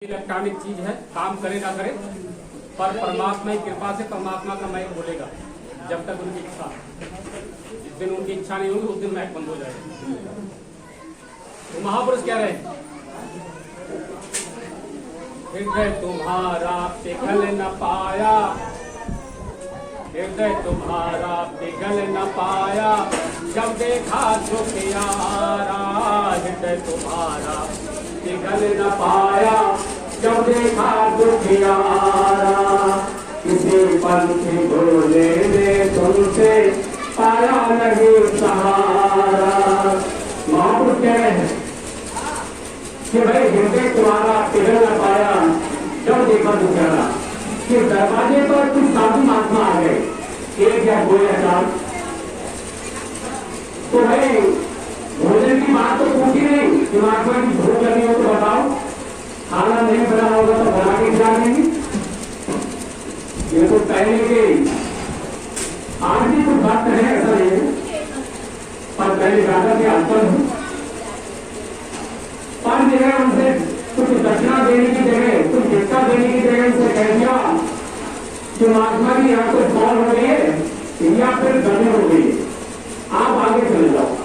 Electronic चीज है, काम करे ना करे, पर परमात्मा की कृपा से परमात्मा का मैं बोलेगा जब तक उनकी इच्छा। जिस दिन उनकी इच्छा नहीं होगी उस दिन मैक बंद हो जाएगा। तो महापुरुष कह रहे हैं, हृदय तुम्हारा पिघल न पाया, हृदय तुम्हारा पिघल न पाया, जब देखा दुख यारा। हृदय तुम्हारा पिघल न पाया, जब देखा दुख यारा। किसी पंछी बोले ने तुमसे पाया नहीं सहारा। महापुरुष कह रहे हैं कि भाई हृदय तुम्हारा पिघल न पाया, जब देखा दुख यारा। कि दरवाजे पर कुछ साधु महात्मा आ गए, एक या दो या चार। तो भाई भोजन की बात तो पूछी नहीं कि महात्मा की भूख लगी हो तो बताओ, खाना नहीं बना होगा तो बना के खिला देंगे। ये तो पहले के आज भी कुछ बात है, ऐसा नहीं है, पर पहले ज्यादा के अल्पर हूं। पर जगह उनसे कुछ दक्षिणा देने की जगह, कुछ भिक्षा देने की जगह उनसे कह दिया कि महात्मा जी यहाँ कोई फॉल हो गई है या फिर गमी हो गई है, आप आगे चले जाओ।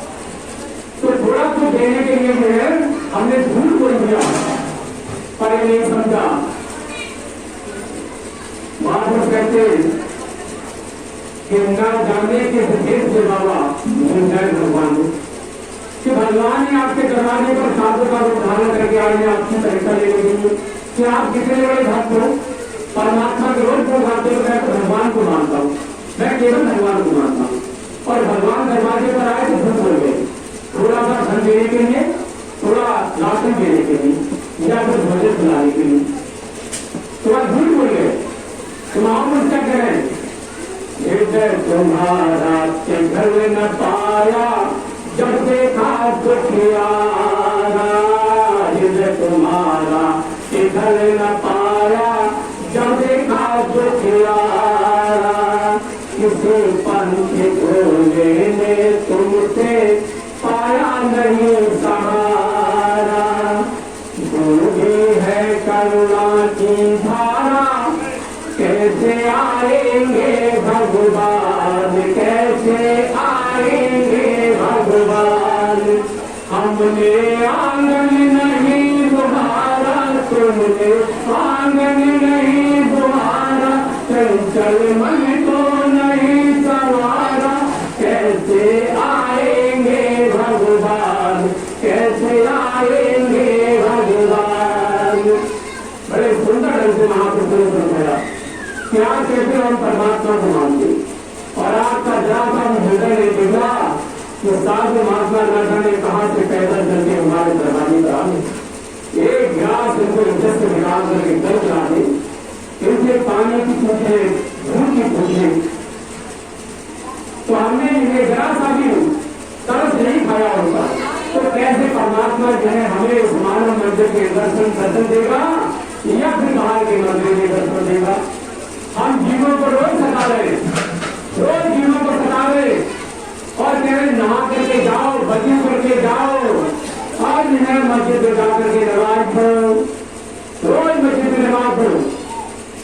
तो थोड़ा कुछ देने के लिए जो है हमने झूठ बोल दिया, पर ये नहीं समझा। महापुरुष कहते कि न जाने के देश से बाबा भगवान को कि भगवान ने आपके दरवाजे पर साधु का रूप धारण करके आज आपकी परीक्षा ले ली कि आप कितने बड़े भक्त हो। परमात्मा के रोज को गाते हुए मैं तो भगवान को मानता हूँ, मैं केवल भगवान को मानता हूँ। और भगवान दरवाजे पर आए तो झूठ बोल गए, थोड़ा सा धन देने के लिए, थोड़ा राशन देने के लिए या फिर भोजन खिलाने के लिए, तो आप झूठ बोल गए। तो महापुरुष क्या कह रहे हैं, हृदय तुम्हारा पिघल न पाया, जब देखा दुख यारा। हृदय तुम्हारा पिघल न पाया, जब देखा दुख यारा। किसी पंछी भोले ने तुमसे पाया नहीं सहारा। डूबी है करुणा की धारा, कैसे आएंगे भगवान, कैसे आएंगे भगवान। हमने आंगन नहीं बुहारा, तुमने आंगन नहीं बुहारा। चंचल मन को नहीं सवारा, कैसे आएंगे भगवान, कैसे आएंगे भगवान। बड़े सुंदर ढंग से महापुरुषों ने समझाया क्या कहते हम परमात्मा को मानते। और आपका जहाँ हम हृदय ने देखा तो साधु महात्मा न जाने कहाँ से पैदल चलते हमारे दरवाजे पर आए। एक गिलास इनको जस्ट निकाल करके जल चला दे, इनसे पानी की पूछे, धूल की पूछे, तो हमने इन्हें जरा सा भी तरस नहीं खाया होता तो कैसे परमात्मा जो है हमें इस मानव मंदिर के दर्शन देगा या फिर बाहर के मंदिर में दर्शन देगा। हम जीवों को रोज सता रहे, रोज जीवों को सता रहे और कह रहे नहा करके जाओ, वजू करके जाओ, और मस्जिद में जाकर के नमाज पढ़ो, रोज मस्जिद में नमाज पढ़ो।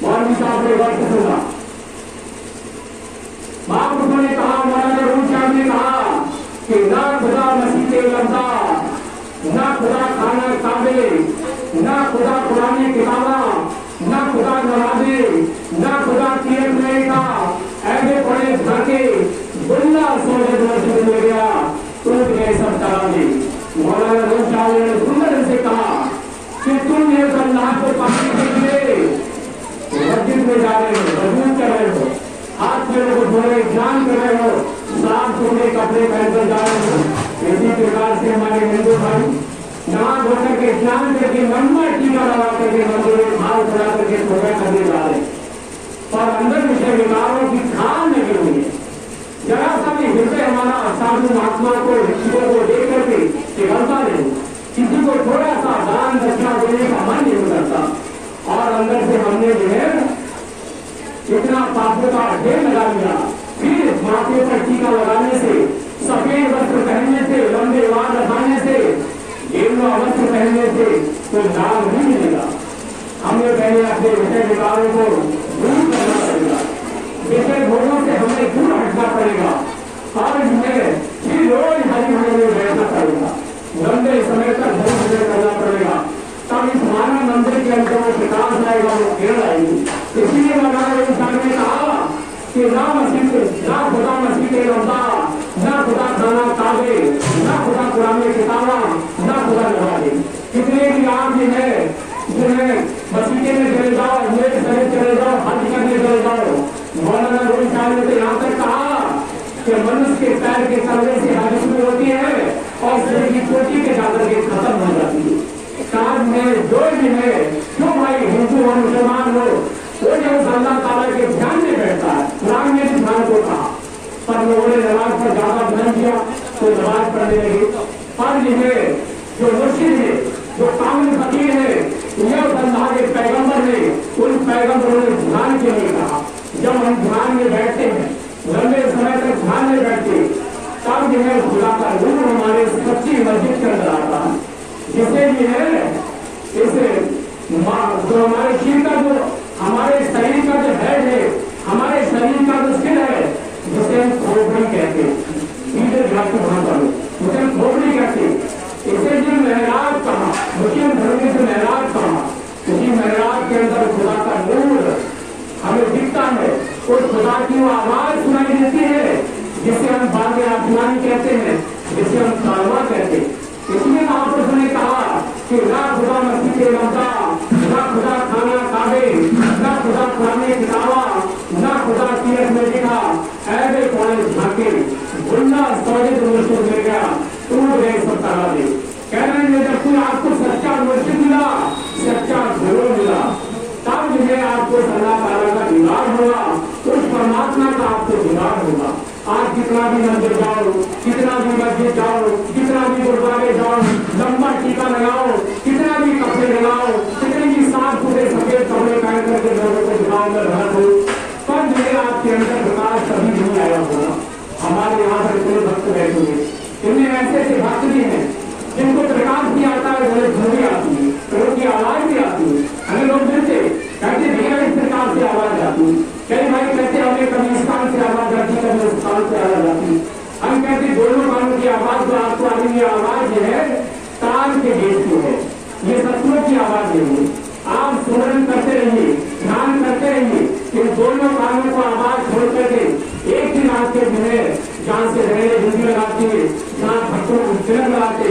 मौलवी साहब ने वर्ष सुना, महापुरुषों ने कहा, मौलाना रूम साहब ने कहा कि ना खुदा मसीह लंबा, ना खुदा खाना काबे, ना खुदा पुरानी किताबा, ना खुदा नवाजे, ना खुदा किए का ऐसे पड़े धरके गुल्ला सोने मस्जिद में गया, टूट गए सब तराजे। मौलाना रूम साहब ने सुंदर से कहा कि तुम ये अल्लाह को पाने के लिए मस्जिद में जा रहे हो, वजू कर रहे हो, हाथ में लोग धो रहे, स्नान कर रहे हो, साफ सुथरे कपड़े पहनकर जा रहे हो। इसी प्रकार से हमारे हिंदू भाई नहा धोकर के स्नान करके लंबा टीका लगा करके मंदिर में भाव चढ़ा करके पूजा करने जा रहे, और अंदर विषय विकारों की खान लगी हुई है। जरा सा भी हृदय हमारा साधु महात्मा को, ऋषियों को देख करके पिघलता नहीं, किसी को थोड़ा सा दान दक्षिणा देने का मन नहीं करता। और अंदर से हमने जो है इतना पापों का ढेर लगा दिया। फिर माथे पर टीका लगाने से, सफेद वस्त्र पहनने से, लंबे वाल रखाने से, गेरुआ वस्त्र पहनने से कोई लाभ नहीं मिलेगा। हमें पहले अपने विषय विकारों को दूर करना पड़ेगा, विषय भोगों से हमें दूर हटना पड़ेगा और हमें फिर रोज हरि भजन में बैठना पड़ेगा, लंबे समय तक हरि भजन करना पड़ेगा, तब इस मानव मंदिर के अंदर वो प्रकाश आएगा, वो किरण आएगी। इसीलिए भगवान इंसान ने कहा कि ना खुदा मसीह के लंबा, ना खुदा खाना काबे, ना खुदा पुराने किताबा, ना खुदा नवाजे। कितने भी आप जिन्हें मसीह में चले जाओ, मेरे शरीर चले जाओ, हज करने चले जाओ, मौलाना रूम साहब ने तो यहाँ तक कहा कि मनुष्य के पैर के तलवे से हज शुरू होती है और शरीर की चोटी के जाकर के खत्म हो जाती है। काज में जो भी है, क्यों भाई हिंदू हो मुसलमान हो, वो जब अल्लाह ताला के ध्यान में बैठता है, कुरान में भी ध्यान को कहा, पर लोगों ने नमाज पर ज्यादा ध्यान दिया तो नमाज पढ़ने लगे। पर जिन्हें जो मुर्शिद है, जो कामिल फकीर है, यह अल्लाह के पैगंबर ने, उन पैगंबरों ने ध्यान के लिए कहा। जब हम ध्यान में बैठते हैं, लंबे समय तक ध्यान में बैठते, तब जिन्हें खुदा का रूप हमारे सच्ची मस्जिद के अंदर आता है, जिसे भी है इसे जो हमारे शरीर का जो हमारे शरीर का जो हेड है, हमारे शरीर का जो सिर है, जिसे हम खोपड़ी कहते हैं, उसे हम खोपड़ी कहते हैं। इसे जो महराज कहा, मुस्लिम धर्म में जो महराज कहा, उसी महराज के अंदर खुदा का नूर हमें दिखता है, उस खुदा की वो आवाज सुनाई देती है, जिसे हम बागे आसमानी कहते हैं, जिसे हम कालवा कहते हैं। इसलिए महापुरुष ने कहा कि ना खुदा मसीह के लंका, ना खुदा खाना काबे, ना खुदा पुराने किताबा, ना खुदा तीरथ में दिखा, ऐसे कॉलेज झाके गुन्ना सौजित मुर्शिद मिल गया, टूट गए सब ताराबे। कह रहे हैं जब कोई आपको सच्चा मुर्शिद मिला, सच्चा गुरु मिला, तब मुझे आपको अल्लाह ताला का दीदार होगा, उस परमात्मा का आपको दीदार होगा। आज कितना भी मंदिर जाओ, कितना भी मस्जिद जाओ, कितना भी गुरुद्वारे जाओ, लंबा टीका लगाओ, कितना भी कपड़े लगाओ, कितने भी साफ सुथरे सफेद कपड़े पहन करके लोगों को दिखाओ में रहा हो, पर मुझे आपके अंदर प्रकाश कभी नहीं आया होगा। हमारे यहाँ पर इतने भक्त बैठे हुए, इनमें ऐसे ऐसे भक्त भी हैं जिनको प्रकाश भी आता है, बड़े धूरी आती है, उनकी आवाज भी आती है। हमें लोग मिलते कहते भैया इस प्रकार से आवाज आती है, कई भाई कहते हमें कभी इस कान से आवाज आती है, कभी उस कान से आवाज आती है। हम कहते दोनों कानों की आवाज जो आपको आ रही है, आवाज है कान के गेट की है, ये सत्यों की आवाज नहीं है। आप स्मरण करते रहिए, ध्यान करते रहिए, इन दोनों कानों को आवाज छोड़ करके एक ही रात के जिन्हें जहाँ से रहने हिंदी लगाती है, जहाँ भक्तों को तिलक लगाते,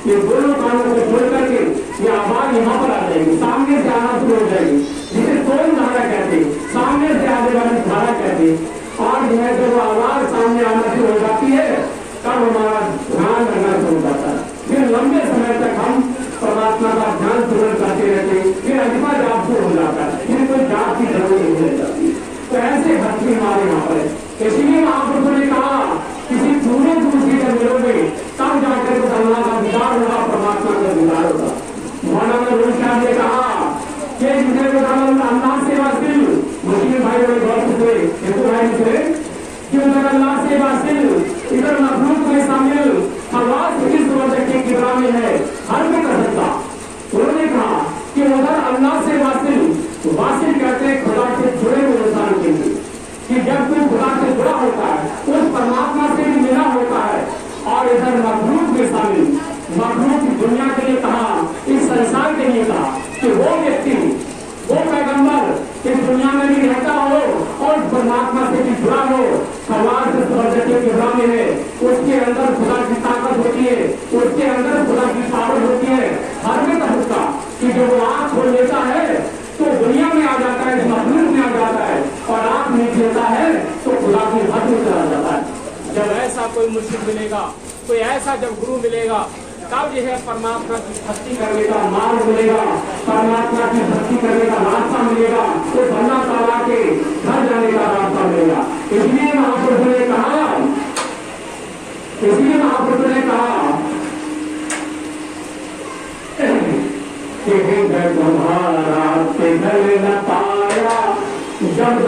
ये दोनों कानों को छोड़ करके ये आवाज यहाँ पर आ जाएगी, सामने से आना शुरू हो जाएगी, जिसे तोड़ धारा कहते, सामने से आने वाली धारा कहते। और जो है जब आवाज सामने आना शुरू हो जाती है, तब हमारा ध्यान करना शुरू हो जाता है। फिर लंबे समय तक हम परमात्मा का ध्यान पूर्ण करते रहते, फिर अजमा जाप शुरू हो जाता है, फिर कोई जाप की जरूरत नहीं रह जाती। तो ऐसे भक्ति हमारे यहाँ पर है। इसलिए महापुरुषों ने कहा किसी पूरे दूसरी जब मिलोगे तब जाकर के अल्लाह का दीदार होगा, परमात्मा का दीदार होगा। मौलाना रूम साहब ने कहा कि जिन्हें अल्लाह से वासिल, मुस्लिम भाई बड़े गौर से हिंदू भाई से कि उधर अल्लाह से वासिल, इधर मखलूक में शामिल, हवास किस वजह के किबरा में है हर में कर सकता। उन्होंने कहा कि उधर अल्लाह से वासिल, वासिल कहते हैं खुदा से जुड़े हुए इंसान के लिए, कि जब कोई खुदा से जुड़ा होता है, उस परमात्मा से भी मिला होता है। और इधर मखलूक में शामिल, मखलूक दुनिया के लिए कहा, इस संसार के लिए कहा कि वो व्यक्ति, वो पैगंबर इस दुनिया में भी रहता हो और परमात्मा से भी जुड़ा हो, समाज से के किबरा में है, उसके अंदर खुदा की ताकत होती है, उसके अंदर खुदा की पावर होती है। हर में का कि जब वो आँख खोल लेता है तो दुनिया में आ जाता है, मखलूक में आ जाता है, और आँख मीच लेता है तो खुदा की हद में चला जाता है। जब ऐसा कोई मुर्शिद मिलेगा, कोई ऐसा जब गुरु मिलेगा, तब यह परमात्मा की भक्ति करने का मार्ग मिलेगा, परमात्मा की भक्ति करने का रास्ता मिलेगा, तो अल्लाह ताला के घर जाने का रास्ता मिलेगा। इसलिए महापुरुष ने कहा, इसलिए महापुरुष ने कहा कि तुम्हारा पिघल न पाया जब